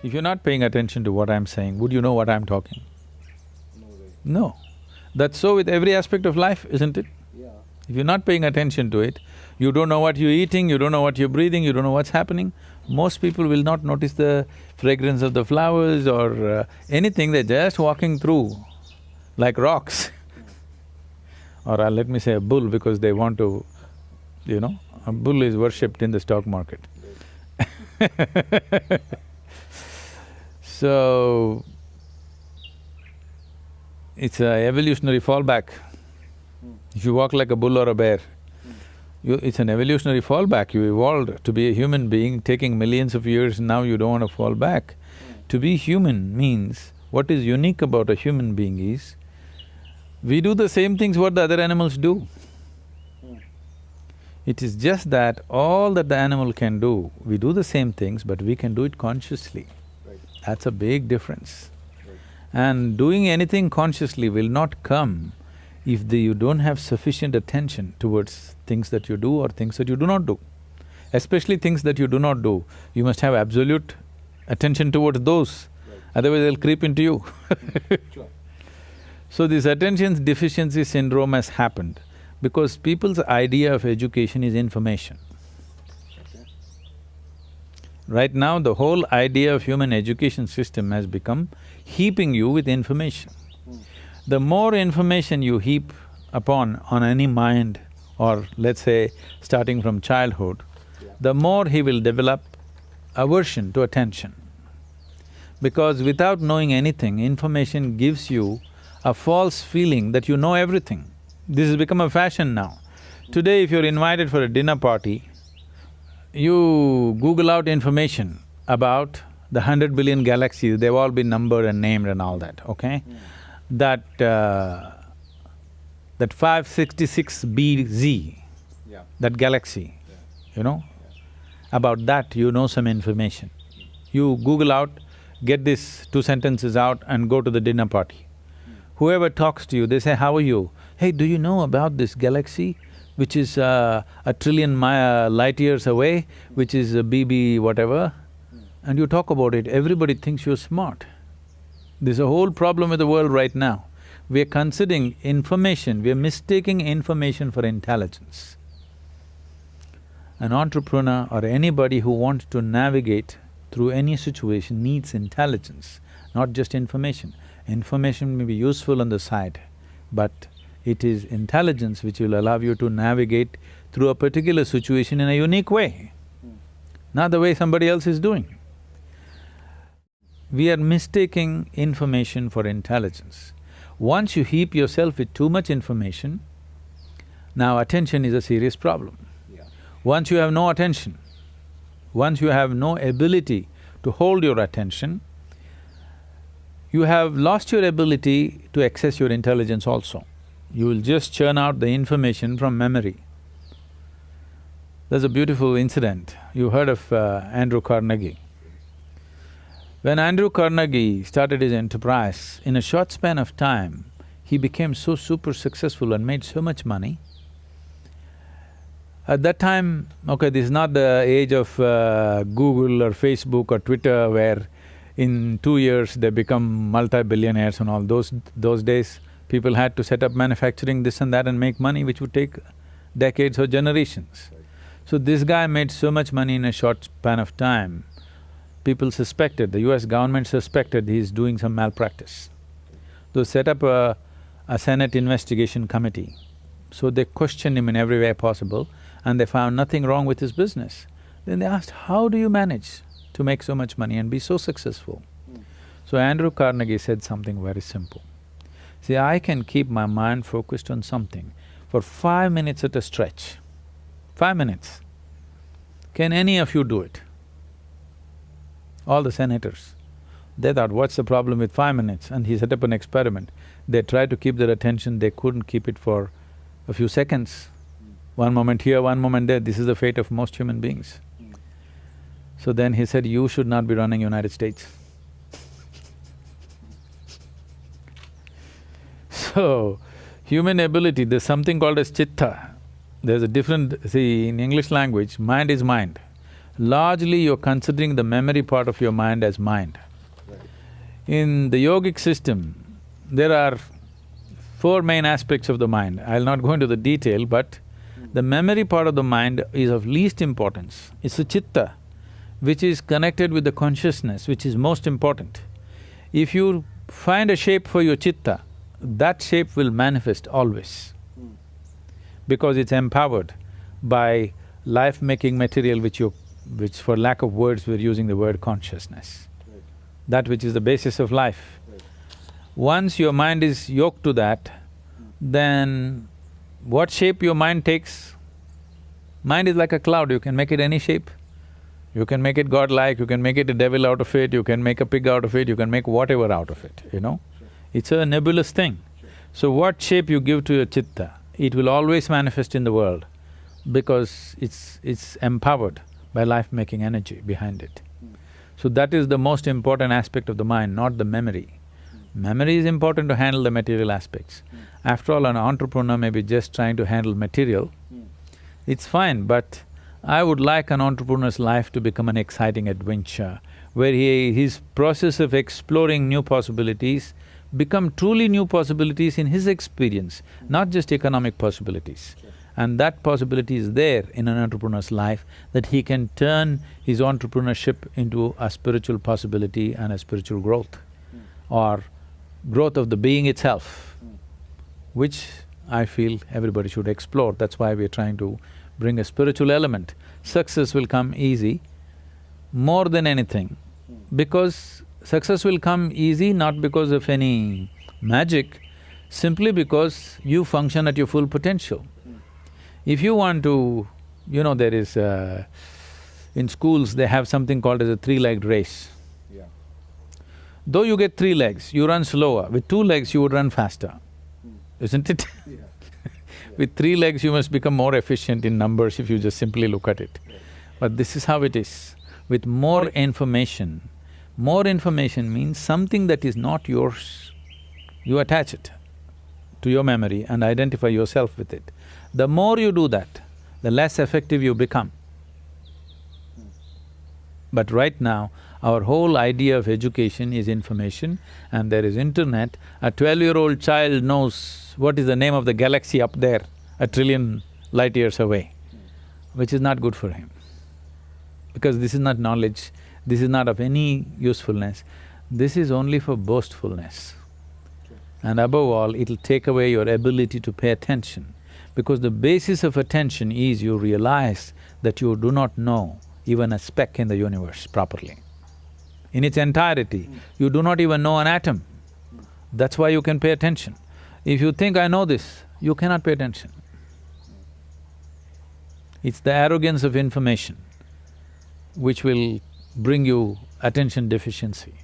If you're not paying attention to what I'm saying, would you know what I'm talking? No way. No. That's so with every aspect of life, isn't it? Yeah. If you're not paying attention to it, you don't know what you're eating, you don't know what you're breathing, you don't know what's happening. Most people will not notice the fragrance of the flowers or anything, they're just walking through like rocks. Or let me say a bull because they want to, a bull is worshipped in the stock market. So, it's a evolutionary fallback. If you walk like a bull or a bear, it's an evolutionary fallback. You evolved to be a human being, taking millions of years, now you don't want to fall back. To be human means, what is unique about a human being is, we do the same things what the other animals do. It is just that all that the animal can do, we do the same things, but we can do it consciously. Right. That's a big difference. Right. And doing anything consciously will not come if you don't have sufficient attention towards things that you do or things that you do not do. Especially things that you do not do, you must have absolute attention towards those, Right. otherwise they'll creep into you. Sure. So this attention deficiency syndrome has happened because people's idea of education is information. Okay. Right now, the whole idea of human education system has become heaping you with information. The more information you heap on any mind, or let's say starting from childhood, the more he will develop aversion to attention. Because without knowing anything, information gives you a false feeling that you know everything. This has become a fashion now. Today, if you're invited for a dinner party, you Google out information about the 100 billion galaxies, they've all been numbered and named and all that, okay? That 566BZ, Yeah. that galaxy, about that you know some information. You Google out, get these 2 sentences out and go to the dinner party. Whoever talks to you, they say, how are you? Hey, do you know about this galaxy which is a trillion light years away, which is a BB whatever? And you talk about it, everybody thinks you're smart. There's a whole problem with the world right now. We're considering information, we're mistaking information for intelligence. An entrepreneur or anybody who wants to navigate through any situation needs intelligence, not just information. Information may be useful on the side, but it is intelligence which will allow you to navigate through a particular situation in a unique way, not the way somebody else is doing. We are mistaking information for intelligence. Once you heap yourself with too much information, now attention is a serious problem. Yeah. Once you have no attention, once you have no ability to hold your attention, you have lost your ability to access your intelligence also. You will just churn out the information from memory. There's a beautiful incident. You heard of Andrew Carnegie. When Andrew Carnegie started his enterprise, in a short span of time, he became so super successful and made so much money. At that time, okay, this is not the age of Google or Facebook or Twitter where in 2 years they become multi-billionaires and all. Those days, people had to set up manufacturing this and that and make money which would take decades or generations. So this guy made so much money in a short span of time, people suspected, the US government suspected he's doing some malpractice. They set up a Senate investigation committee. So they questioned him in every way possible and they found nothing wrong with his business. Then they asked, how do you manage to make so much money and be so successful? So Andrew Carnegie said something very simple. See, I can keep my mind focused on something for 5 minutes at a stretch. 5 minutes. Can any of you do it? All the senators. They thought, what's the problem with 5 minutes? And he set up an experiment. They tried to keep their attention, they couldn't keep it for a few seconds. One moment here, one moment there, this is the fate of most human beings. So then he said, you should not be running United States. So, human ability, there's something called as chitta. There's a different… see, in English language, mind is mind. largely you're considering the memory part of your mind as mind. Right. In the yogic system, there are four main aspects of the mind. I'll not go into the detail, but the memory part of the mind is of least importance. It's the chitta, which is connected with the consciousness, which is most important. If you find a shape for your chitta, that shape will manifest always, because it's empowered by life-making material which for lack of words we're using the word consciousness, Right. that which is the basis of life. Right. Once your mind is yoked to that, then what shape your mind takes, mind is like a cloud, you can make it any shape. You can make it godlike, you can make it a devil out of it, you can make a pig out of it, you can make whatever out of it, you know? Sure. It's a nebulous thing. Sure. So what shape you give to your chitta, it will always manifest in the world because it's empowered by life-making energy behind it. So that is the most important aspect of the mind, not the memory. Memory is important to handle the material aspects. After all, an entrepreneur may be just trying to handle material, it's fine, but I would like an entrepreneur's life to become an exciting adventure, where his process of exploring new possibilities become truly new possibilities in his experience, not just economic possibilities. Sure. And that possibility is there in an entrepreneur's life, that he can turn his entrepreneurship into a spiritual possibility and a spiritual growth, or growth of the being itself, which I feel everybody should explore. That's why we're trying to bring a spiritual element. Success will come easy more than anything, because success will come easy not because of any magic, simply because you function at your full potential. If you want to… there is… in schools they have something called as a three-legged race. Yeah. Though you get 3 legs, you run slower. With 2 legs, you would run faster, isn't it? Yeah. With 3 legs, you must become more efficient in numbers if you just simply look at it. But this is how it is. With more information means something that is not yours, you attach it to your memory and identify yourself with it. The more you do that, the less effective you become. But right now, our whole idea of education is information, and there is internet. A 12-year-old child knows what is the name of the galaxy up there, a trillion light years away, which is not good for him. Because this is not knowledge, this is not of any usefulness, this is only for boastfulness. And above all, it'll take away your ability to pay attention, because the basis of attention is you realize that you do not know even a speck in the universe properly. In its entirety, you do not even know an atom. That's why you can pay attention. If you think, I know this, you cannot pay attention. It's the arrogance of information which will bring you attention deficiency.